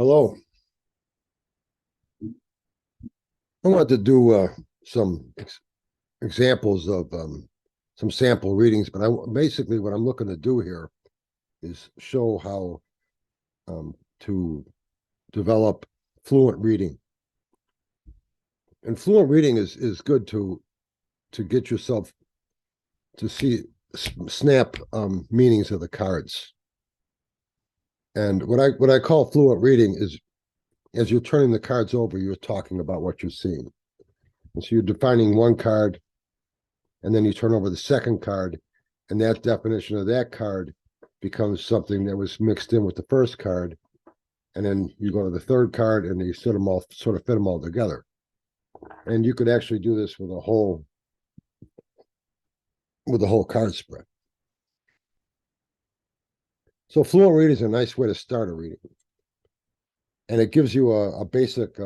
Hello. I wanted to do some examples of some sample readings, but basically what I'm looking to do here is show how to develop fluent reading. And fluent reading is good to get yourself to see snap meanings of the cards. And what I call fluent reading is as you're turning the cards over, you're talking about what you're seeing. And so you're defining one card, and then you turn over the second card, and that definition of that card becomes something that was mixed in with the first card. And then you go to the third card, and you sort of fit them all together. And you could actually do this with a whole card spread. So fluent reading is a nice way to start a reading, and it gives you a basic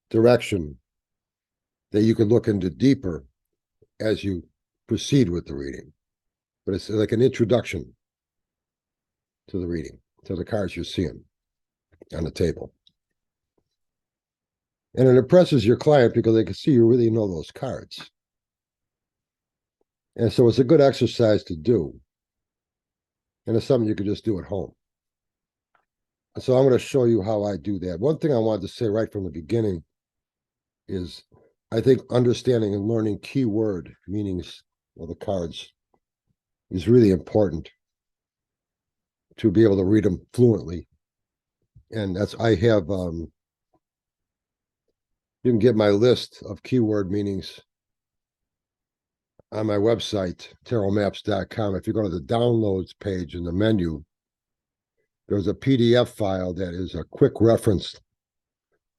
direction that you can look into deeper as you proceed with the reading. But it's like an introduction to the reading, to the cards you're seeing on the table. And it impresses your client because they can see you really know those cards. And so it's a good exercise to do. And it's something you can just do at home. And so I'm going to show you how I do that. One thing I wanted to say right from the beginning is I think understanding and learning keyword meanings of the cards is really important to be able to read them fluently. And I have, you can get my list of keyword meanings on my website, tarotmaps.com. If you go to the downloads page in the menu, there's a PDF file that is a quick reference,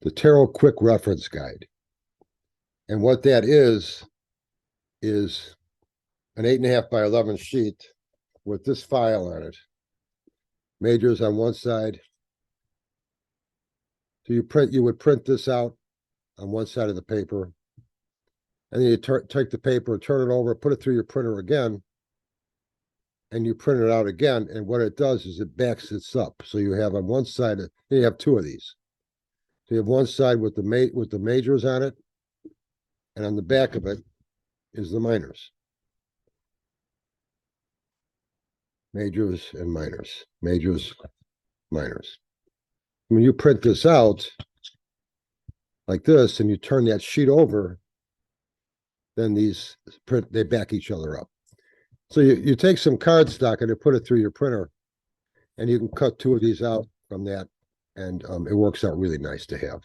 the Tarot Quick Reference Guide. And what that is an 8.5 by 11 sheet with this file on it. Majors on one side. So you would print this out on one side of the paper. And then you take the paper, turn it over, put it through your printer again, and you print it out again. And what it does is it backs this up. So you have on one side, you have two of these. So you have one side with the majors on it, and on the back of it is the minors. Majors and minors. Majors, minors. When you print this out like this, and you turn that sheet over, then they back each other up. So you take some cardstock and you put it through your printer, and you can cut two of these out from that, and it works out really nice to have.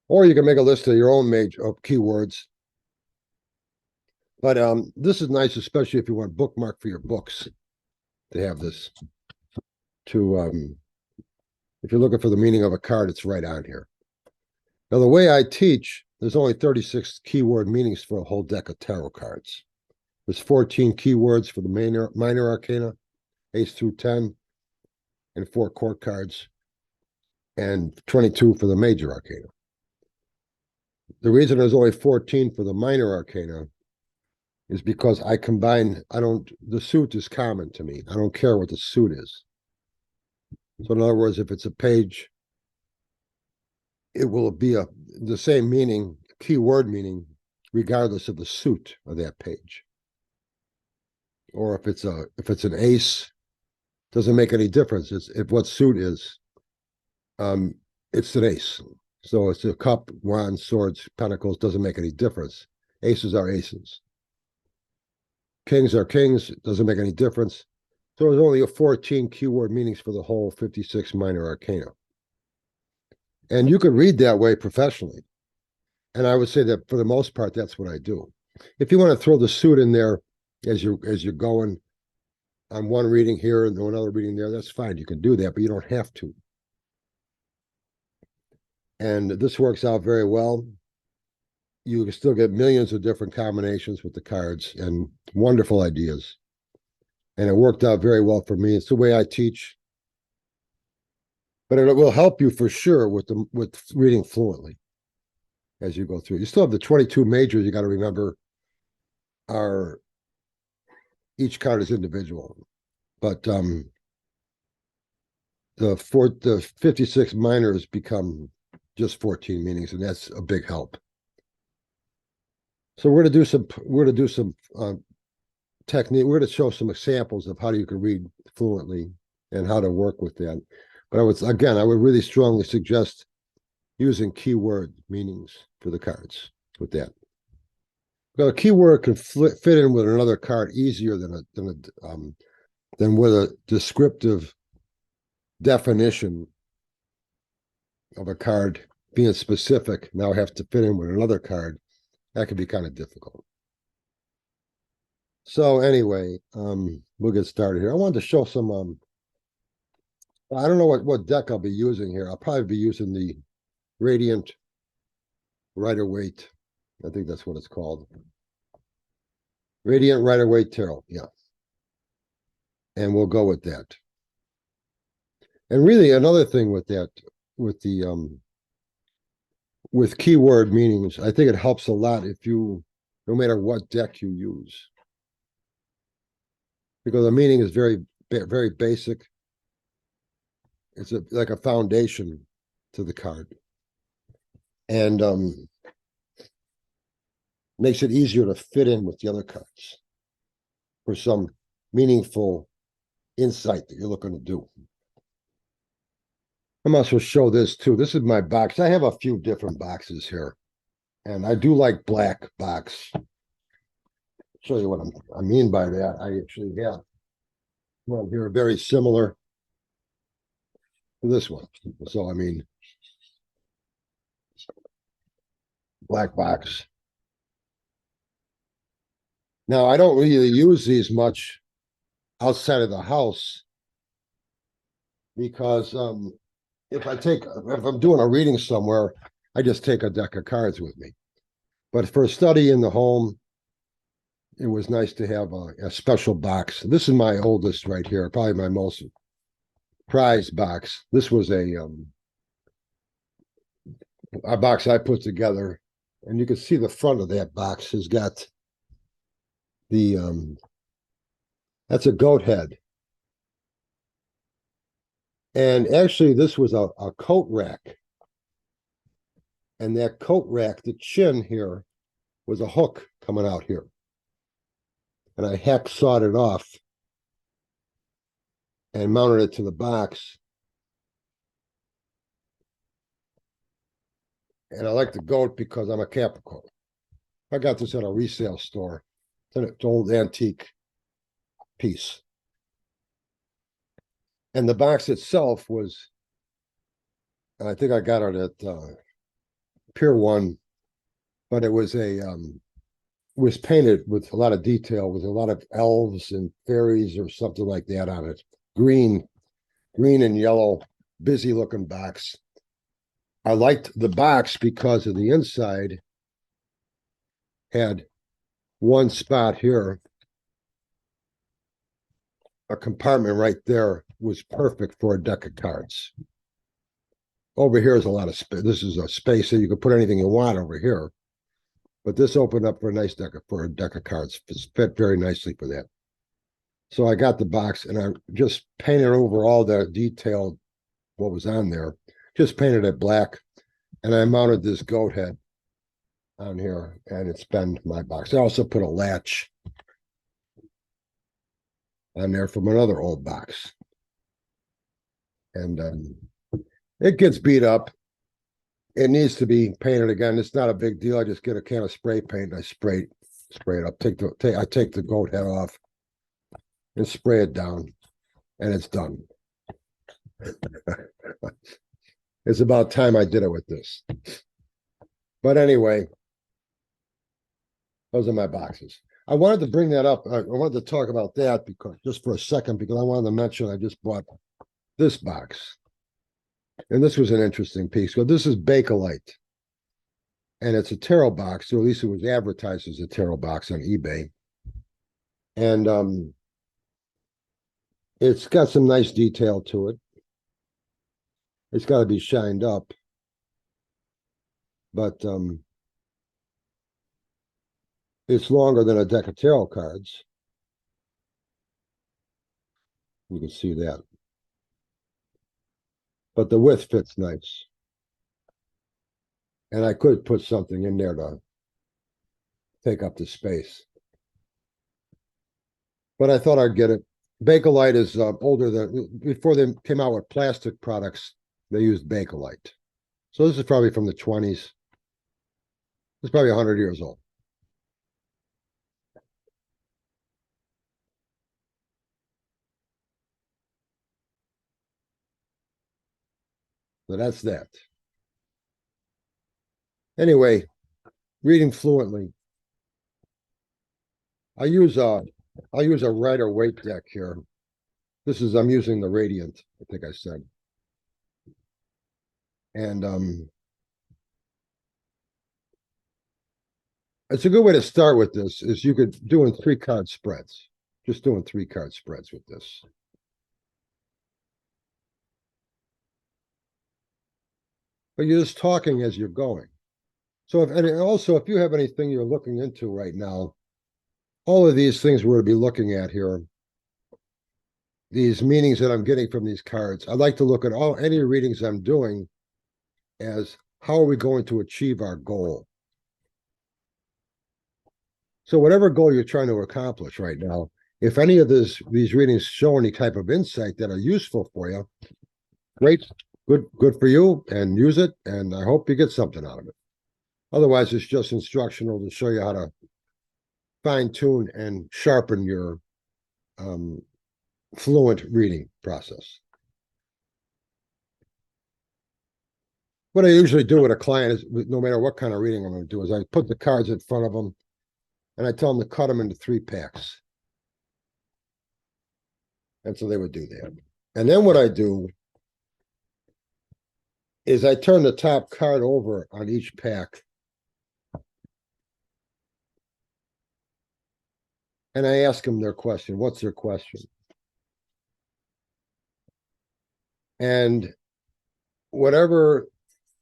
Or you can make a list of your own keywords. But this is nice, especially if you want bookmark for your books, to have this. If you're looking for the meaning of a card, it's right on here. Now, the way I teach, there's only 36 keyword meanings for a whole deck of tarot cards. There's 14 keywords for the minor arcana, ace through 10, and 4 court cards, and 22 for the major arcana. The reason there's only 14 for the minor arcana is because the suit is common to me. I don't care what the suit is. So in other words, if it's a page, it will be the same meaning, keyword meaning, regardless of the suit of that page. Or if it's an ace, doesn't make any difference. If what suit is, it's an ace. So it's a cup, wands, swords, pentacles, doesn't make any difference. Aces are aces. Kings are kings, doesn't make any difference. So there's only 14 keyword meanings for the whole 56 minor arcana. And you could read that way professionally. And I would say that for the most part, that's what I do. If you want to throw the suit in there as you're going on one reading here and another reading there, that's fine. You can do that, but you don't have to. And this works out very well. You can still get millions of different combinations with the cards and wonderful ideas. And it worked out very well for me. It's the way I teach. But it will help you for sure with reading fluently as you go through. You still have the 22 majors you got to remember each card is individual. But the 56 minors become just 14 meanings, and that's a big help. So we're going to do some technique. We're going to show some examples of how you can read fluently and how to work with that. But I would really strongly suggest using keyword meanings for the cards with that. Well, a keyword can fit in with another card easier than with a descriptive definition of a card being specific. Now have to fit in with another card. That can be kind of difficult. So anyway, we'll get started here. I wanted to show some. I don't know what deck I'll be using here. I'll probably be using the Radiant Rider-Waite. I think that's what it's called. Radiant Rider-Waite Tarot. Yeah. And we'll go with that. And really another thing with that, with the with keyword meanings, I think it helps a lot if you, no matter what deck you use, because the meaning is very basic. It's like a foundation to the card, and makes it easier to fit in with the other cards for some meaningful insight that you're looking to do. I might as well show this too. This is my box. I have a few different boxes here, and I do like black box. Show you what I mean by that. I actually have one here very similar to this one. So I mean, black box. Now I don't really use these much outside of the house because if I'm doing a reading somewhere, I just take a deck of cards with me. But for a study in the home, it was nice to have a special box. This is my oldest right here, probably my most prized box. This was a box I put together, and you can see the front of that box has got the that's a goat head. And actually, this was a coat rack. And that coat rack, the chin here, was a hook coming out here. And I hacksawed it off and mounted it to the box. And I like the goat because I'm a Capricorn. I got this at a resale store. It's an old antique piece. And the box itself was, I think I got it at Pier 1, but it was was painted with a lot of detail, with a lot of elves and fairies or something like that on it. Green and yellow, busy looking box. I liked the box because of the inside had one spot here. A compartment right there was perfect for a deck of cards. Over here is a lot of space. This is a space that you can put anything you want over here. But this opened up for a nice deck of cards. It's fit very nicely for that. So I got the box and I just painted over all the detailed what was on there. Just painted it black, and I mounted this goat head on here, and it's been my box. I also put a latch on there from another old box, and it gets beat up. It needs to be painted again. It's not a big deal. I just get a can of spray paint and I spray it up. I take the goat head off and spray it down, and it's done. It's about time I did it with this. But anyway, those are my boxes. I wanted to bring that up. I wanted to talk about that because just for a second, because I wanted to mention I just bought this box. And this was an interesting piece. So this is Bakelite. And it's a tarot box, or at least it was advertised as a tarot box on eBay. And it's got some nice detail to it. It's got to be shined up. But it's longer than a deck of tarot cards. You can see that. but the width fits nice. And I could put something in there to take up the space. But I thought I'd get it. Bakelite is older than, before they came out with plastic products, they used Bakelite. So this is probably from the 20s. It's probably 100 years old. So that's that. Anyway, reading fluently. I use a Rider weight deck here. I'm using the Radiant, I think I said. And it's a good way to start with this is you could doing 3-card spreads. Just doing 3-card spreads with this. But you're just talking as you're going. So if you have anything you're looking into right now, all of these things we're to be looking at here, these meanings that I'm getting from these cards, I'd like to look at any readings I'm doing as how are we going to achieve our goal? So whatever goal you're trying to accomplish right now, if any of these readings show any type of insight that are useful for you, great, good for you, and use it. And I hope you get something out of it. Otherwise, it's just instructional to show you how to fine tune and sharpen your fluent reading process. What I usually do with a client is, no matter what kind of reading I'm going to do, is I put the cards in front of them and I tell them to cut them into 3 packs. And so they would do that. And then what I do is I turn the top card over on each pack. And I ask them their question. What's their question? And whatever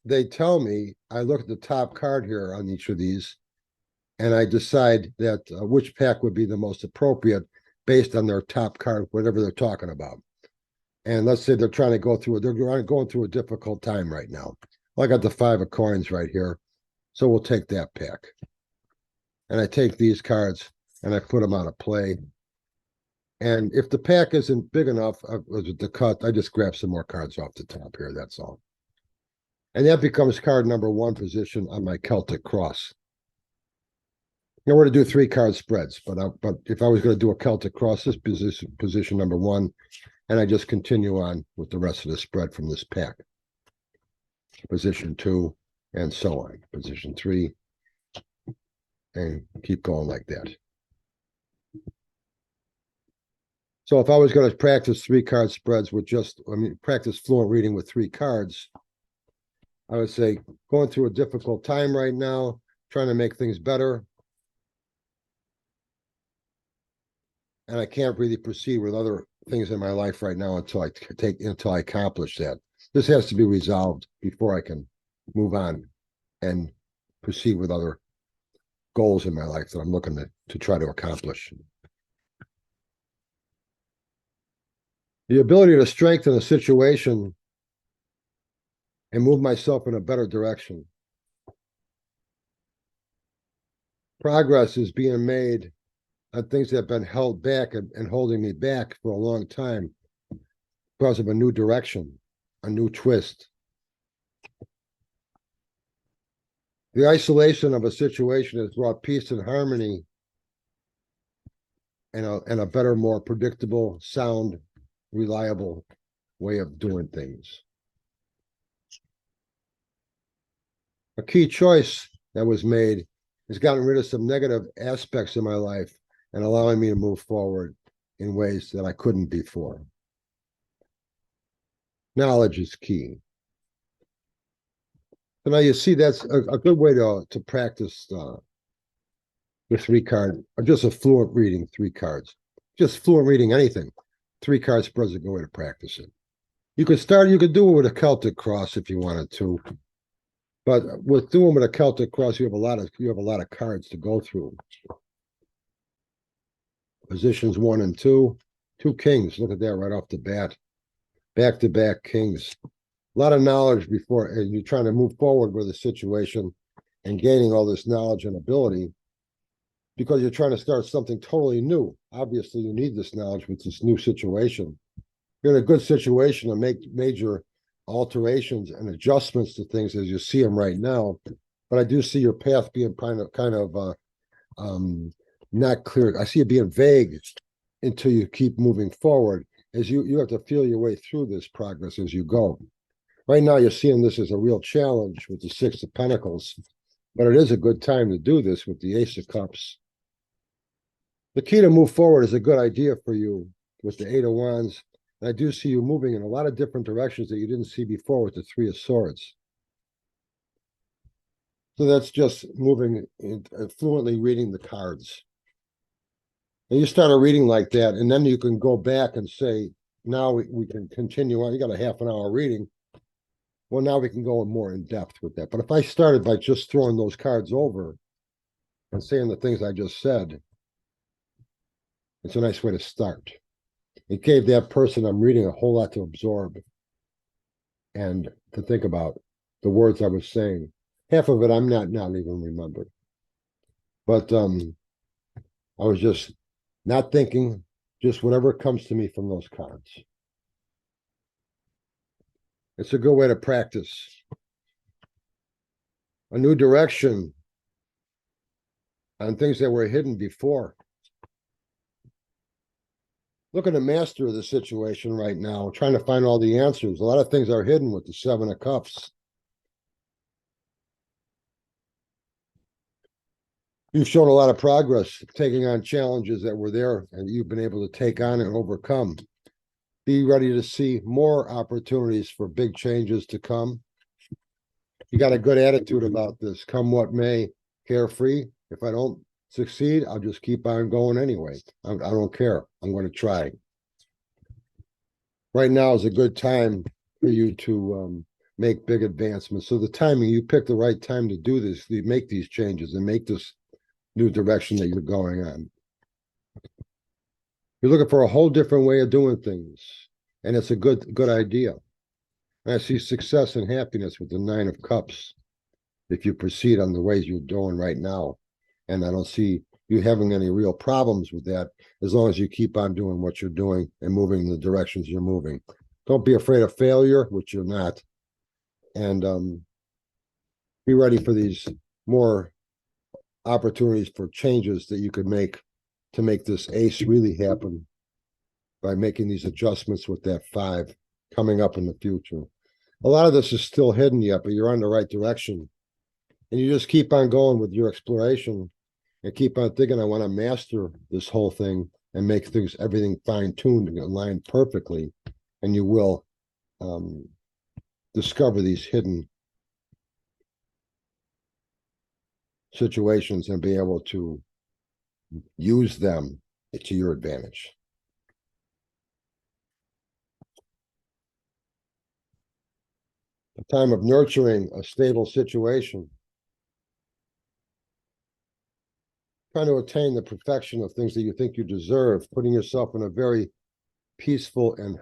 they tell me, I look at the top card here on each of these, and I decide that which pack would be the most appropriate based on their top card, whatever they're talking about. And let's say they're going through a difficult time right now. Well, I got the 5 of coins right here, so we'll take that pack. And I take these cards and I put them on a play. And if the pack isn't big enough to cut, I just grab some more cards off the top here. That's all. And that becomes card number 1 position on my Celtic cross. Now we're to do 3-card spreads, but if I was going to do a Celtic cross, this position number 1, and I just continue on with the rest of the spread from this pack. Position 2, and so on. Position 3, and keep going like that. So if I was going to practice 3-card spreads with practice fluent reading with 3 cards, I would say going through a difficult time right now, trying to make things better. And I can't really proceed with other things in my life right now until I accomplish that. This has to be resolved before I can move on and proceed with other goals in my life that I'm looking to try to accomplish. The ability to strengthen a situation and move myself in a better direction. Progress is being made on things that have been held back and holding me back for a long time because of a new direction, a new twist. The isolation of a situation has brought peace and harmony and a better, more predictable, sound, reliable way of doing things. A key choice that was made has gotten rid of some negative aspects of my life and allowing me to move forward in ways that I couldn't before. Knowledge is key. So now you see that's a good way to practice the 3-card, or just a fluent reading 3 cards. Just fluent reading anything. 3-card spreads are a good way to practice it. You could do it with a Celtic cross if you wanted to. But with doing with a Celtic cross, you have a lot of cards to go through. Positions 1 and 2, 2 kings. Look at that right off the bat. Back-to-back kings. a lot of knowledge before, and you're trying to move forward with a situation and gaining all this knowledge and ability because you're trying to start something totally new. Obviously, you need this knowledge with this new situation. You're in a good situation to make major alterations and adjustments to things as you see them right now. But I do see your path being not clear. I see it being vague until you keep moving forward. As you have to feel your way through this progress as you go. Right now, you're seeing this as a real challenge with the Six of Pentacles, but it is a good time to do this with the Ace of Cups. The key to move forward is a good idea for you with the Eight of Wands. And I do see you moving in a lot of different directions that you didn't see before with the Three of Swords. So that's just moving fluently reading the cards. And you start a reading like that, and then you can go back and say, now we can continue on. You got a half an hour reading. Well, now we can go more in depth with that. But if I started by just throwing those cards over and saying the things I just said, it's a nice way to start. It gave that person I'm reading a whole lot to absorb and to think about the words I was saying. Half of it I'm not even remembering. But I was just not thinking, just whatever comes to me from those cards. It's a good way to practice. A new direction on things that were hidden before. Look at the master of the situation right now, trying to find all the answers. A lot of things are hidden with the Seven of Cups. You've shown a lot of progress taking on challenges that were there and you've been able to take on and overcome. Be ready to see more opportunities for big changes to come. You got a good attitude about this. Come what may, carefree. If I don't succeed, I'll just keep on going anyway. I don't care. I'm going to try. Right now is a good time for you to make big advancements. So the timing, you pick the right time to do this, to make these changes and make this new direction that you're going on. You're looking for a whole different way of doing things, and it's a good idea. And I see success and happiness with the Nine of Cups if you proceed on the ways you're doing right now. And I don't see you having any real problems with that as long as you keep on doing what you're doing and moving in the directions you're moving. Don't be afraid of failure, which you're not. And be ready for these more opportunities for changes that you could make to make this ace really happen by making these adjustments with that five coming up in the future. A lot of this is still hidden yet, but you're on the right direction. And you just keep on going with your exploration and keep on thinking, I want to master this whole thing and make things, everything fine-tuned and aligned perfectly. And you will discover these hidden situations and be able to use them to your advantage. A time of nurturing a stable situation. Trying to attain the perfection of things that you think you deserve, putting yourself in a very peaceful and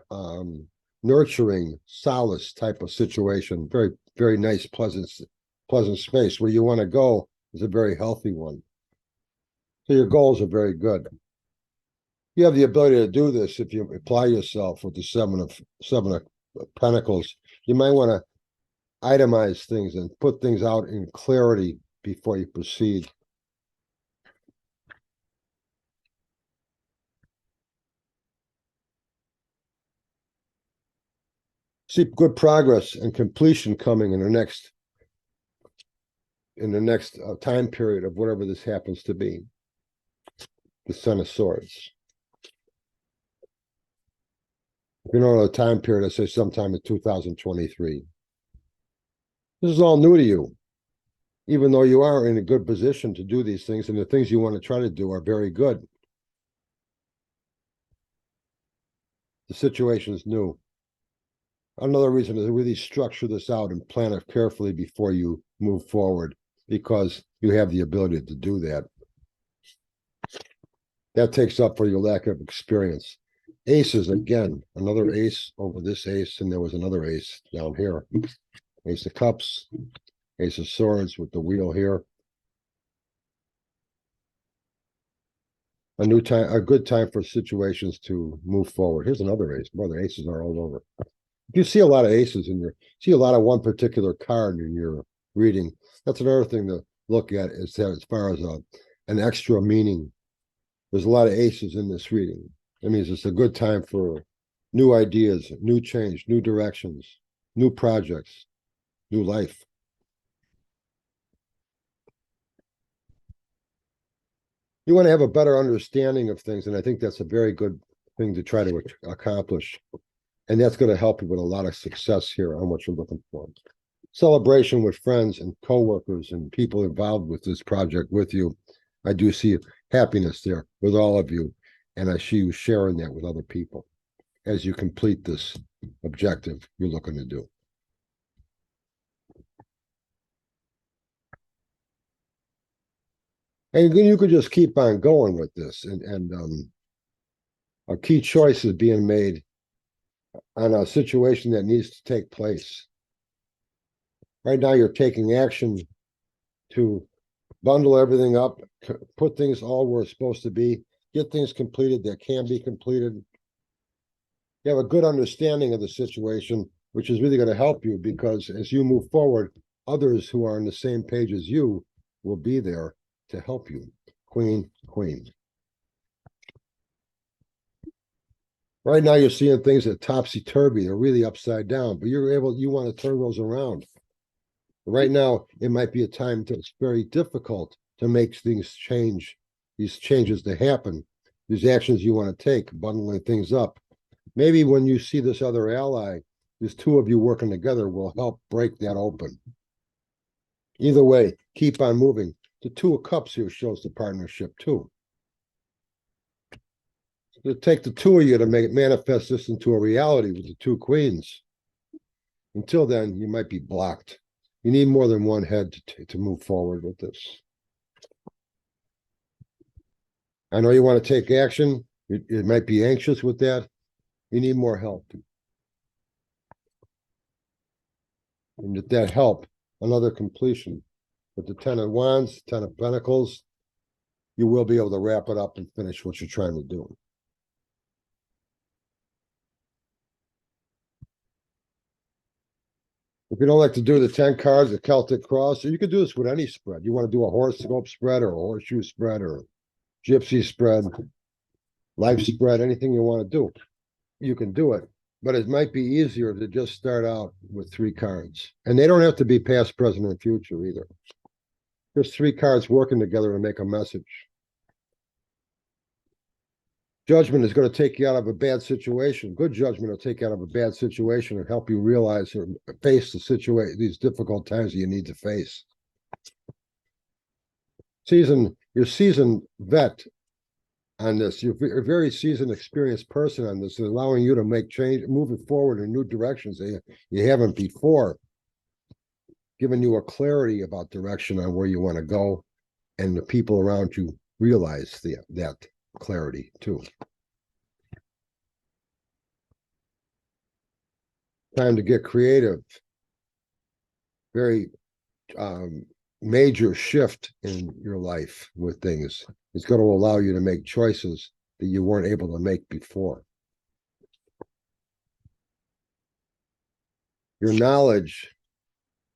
nurturing, solace type of situation. Very, very nice, pleasant space. Where you want to go is a very healthy one. So your goals are very good. You have the ability to do this if you apply yourself with the Seven of Pentacles. You might want to itemize things and put things out in clarity before you proceed. See good progress and completion coming in the next time period of whatever this happens to be. The Son of Swords. If you don't know the time period, I say sometime in 2023. This is all new to you, even though you are in a good position to do these things, and the things you want to try to do are very good. The situation is new. Another reason is to really structure this out and plan it carefully before you move forward, because you have the ability to do that. That takes up for your lack of experience. Aces again, another ace over this ace, and there was another ace down here. Ace of cups, ace of swords with the wheel here. A new time, a good time for situations to move forward. Here's another ace. Boy, the aces are all over. If you see a lot of aces in your, see a lot of one particular card in your reading, that's another thing to look at, is that as far as an extra meaning. There's a lot of aces in this reading. That means it's a good time for new ideas, new change, new directions, new projects, new life. You want to have a better understanding of things, and I think that's a very good thing to try to accomplish. And that's going to help you with a lot of success here on what you're looking for. Celebration with friends and coworkers and people involved with this project with you. I do see happiness there with all of you, and I see you sharing that with other people as you complete this objective you're looking to do. And you could just keep on going with this, and a key choice is being made on a situation that needs to take place. Right now, you're taking action to bundle everything up, put things all where it's supposed to be, get things completed that can be completed. You have a good understanding of the situation, which is really going to help you, because as you move forward, others who are on the same page as you will be there to help you. Queen, queen. Right now, you're seeing things that topsy-turvy, they're really upside down, but you want to turn those around. Right now, it might be a time that's very difficult to make things change, these changes to happen, these actions you want to take, bundling things up. Maybe when you see this other ally, these two of you working together will help break that open. Either way, keep on moving. The Two of Cups here shows the partnership too. It'll take the two of you to manifest this into a reality with the two queens. Until then, you might be blocked. You need more than one head to move forward with this. I know you want to take action. You might be anxious with that. You need more help. And with that help, another completion. With the Ten of Wands, Ten of Pentacles, you will be able to wrap it up and finish what you're trying to do. If you don't like to do the 10 cards, the Celtic Cross, you could do this with any spread. You want to do a horoscope spread or a horseshoe spread or gypsy spread, life spread, anything you want to do, you can do it. But it might be easier to just start out with 3 cards. And they don't have to be past, present, and future either. Just 3 cards working together to make a message. Judgment is going to take you out of a bad situation. Good judgment will take you out of a bad situation and help you realize or face the situation, these difficult times that you need to face. You're seasoned vet on this. You're a very seasoned, experienced person on this, allowing you to make change, moving forward in new directions that you haven't before, giving you a clarity about direction on where you want to go, and the people around you realize that clarity too. Time to get creative. Very major shift in your life with things. It's going to allow you to make choices that you weren't able to make before. Your knowledge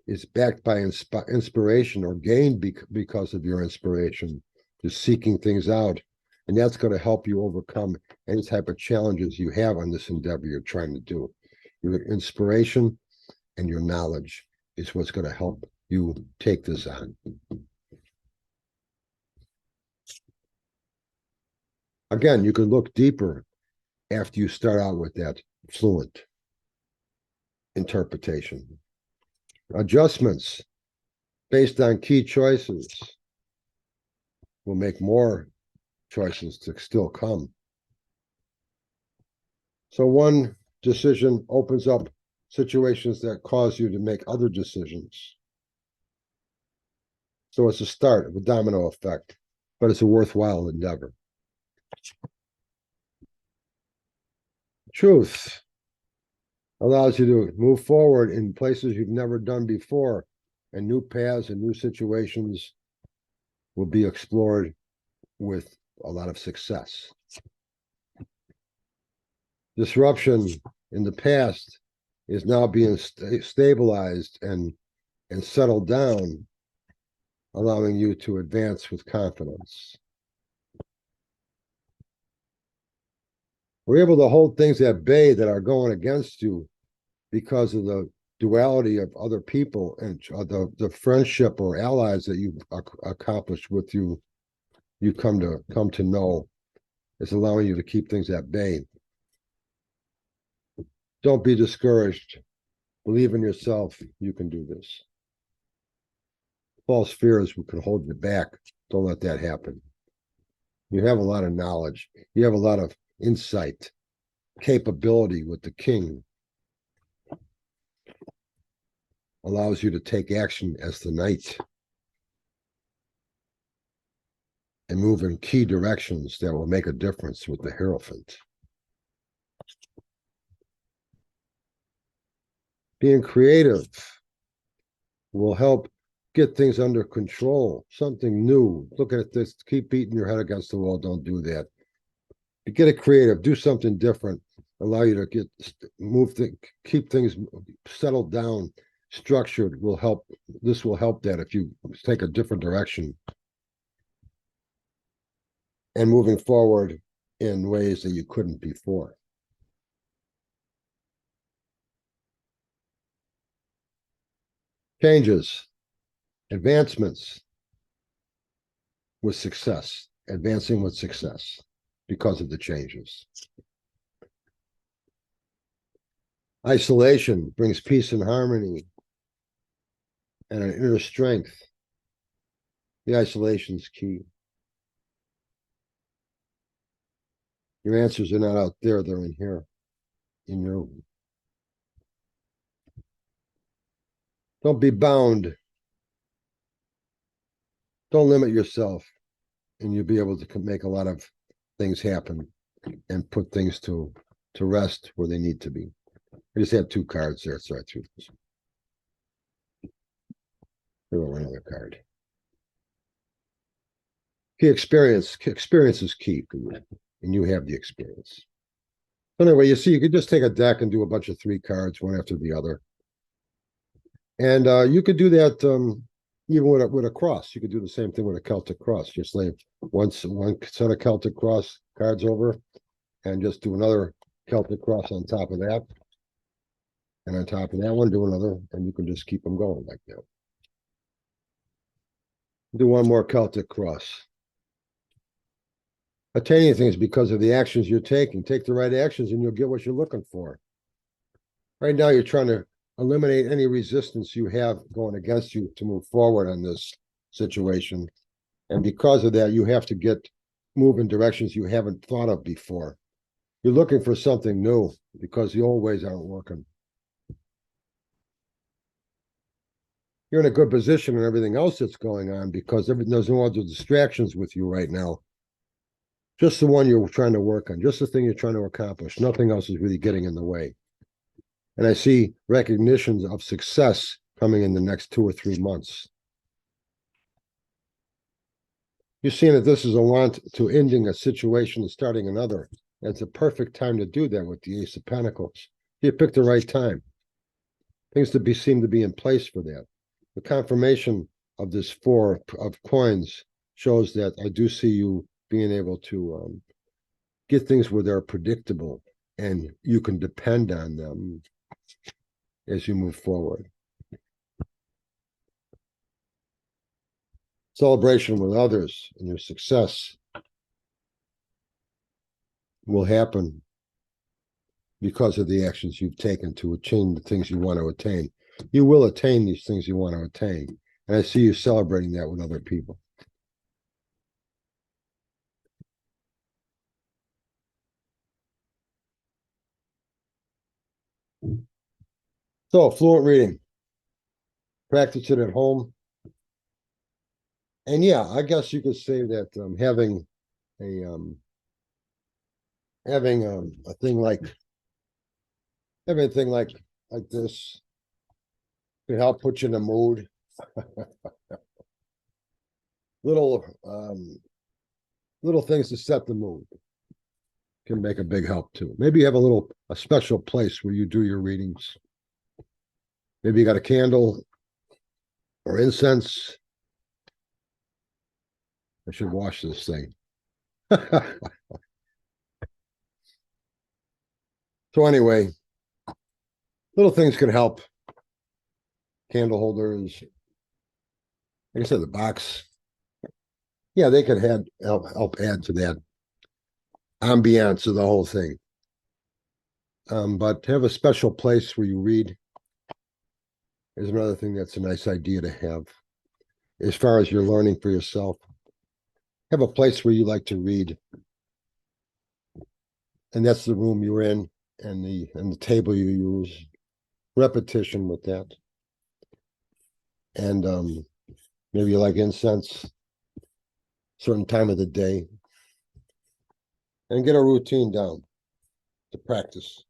is backed by inspiration or gained because of your inspiration, just seeking things out. And that's going to help you overcome any type of challenges you have on this endeavor you're trying to do. Your inspiration and your knowledge is what's going to help you take this on. Again, you can look deeper after you start out with that fluent interpretation. Adjustments based on key choices will make more choices to still come. So one decision opens up situations that cause you to make other decisions. So it's a start of a domino effect, but it's a worthwhile endeavor. Truth allows you to move forward in places you've never done before, and new paths and new situations will be explored with a lot of success. Disruption in the past is now being stabilized and settled down, allowing you to advance with confidence. We're able to hold things at bay that are going against you because of the duality of other people and the friendship or allies that you've accomplished with you. You come to know is allowing you to keep things at bay. Don't be discouraged. Believe in yourself. You can do this. False fears can hold you back. Don't let that happen. You have a lot of knowledge. You have a lot of insight, capability with the king. Allows you to take action as the knight and move in key directions that will make a difference with the Hierophant. Being creative will help get things under control, something new. Look at this, keep beating your head against the wall. Don't do that. Get it creative, do something different, allow you to keep things settled down, structured will help. This will help that if you take a different direction and moving forward in ways that you couldn't before. Changes, advancements with success, advancing with success because of the changes. Isolation brings peace and harmony and an inner strength. The isolation is key. Your answers are not out there, they're in here, in your. Don't be bound. Don't limit yourself, and you'll be able to make a lot of things happen and put things to rest where they need to be. I just had two cards there, so I threw this. There were another card. Key experience. Experience is key for you, and you have the experience. Anyway, you see, you could just take a deck and do a bunch of 3 cards, one after the other. And you could do that even with a cross. You could do the same thing with a Celtic cross. Just lay one set of Celtic cross cards over and just do another Celtic cross on top of that. And on top of that one, do another, and you can just keep them going like that. Do one more Celtic cross. Attaining things because of the actions you're taking. Take the right actions and you'll get what you're looking for. Right now, you're trying to eliminate any resistance you have going against you to move forward on this situation. And because of that, you have to move in directions you haven't thought of before. You're looking for something new because the old ways aren't working. You're in a good position in everything else that's going on because there's no other distractions with you right now. Just the one you're trying to work on, just the thing you're trying to accomplish. Nothing else is really getting in the way. And I see recognitions of success coming in the next 2 or 3 months. You're seeing that this is a want to ending a situation and starting another. And it's a perfect time to do that with the Ace of Pentacles. You picked the right time. Things seem to be in place for that. The confirmation of this 4 of coins shows that I do see you being able to get things where they're predictable and you can depend on them as you move forward. Celebration with others and your success will happen because of the actions you've taken to attain the things you want to attain. You will attain these things you want to attain. And I see you celebrating that with other people. So, fluent reading. Practice it at home. And yeah, I guess you could say that having a thing like Everything like this can help put you in the mood. Little little things to set the mood can make a big help too. Maybe you have a special place where you do your readings. Maybe you got a candle or incense. I should wash this thing. So anyway, little things can help. Candle holders, like I said, the box. Yeah, they could help add to that ambiance of the whole thing. But have a special place where you read is another thing that's a nice idea to have. As far as you're learning for yourself, have a place where you like to read, and that's the room you're in, and the table you use. Repetition with that, and maybe you like incense, certain time of the day, and get a routine down to practice,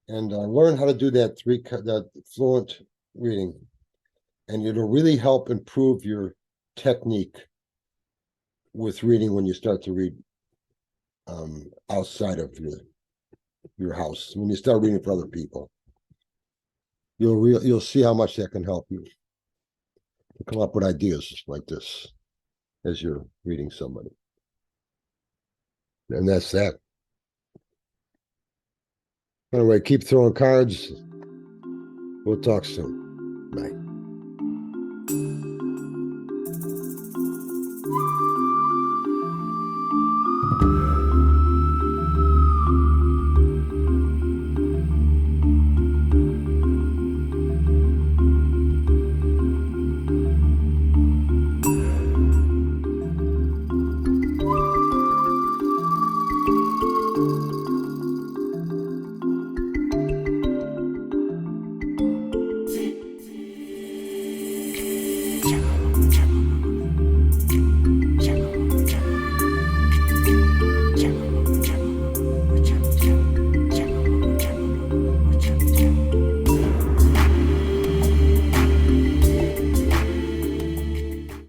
and learn how to do that fluent reading, and it'll really help improve your technique with reading when you start to read outside of your house. When you start reading for other people, you'll see how much that can help you to come up with ideas like this as you're reading somebody. And that's that. Anyway, keep throwing cards. We'll talk soon. Bye.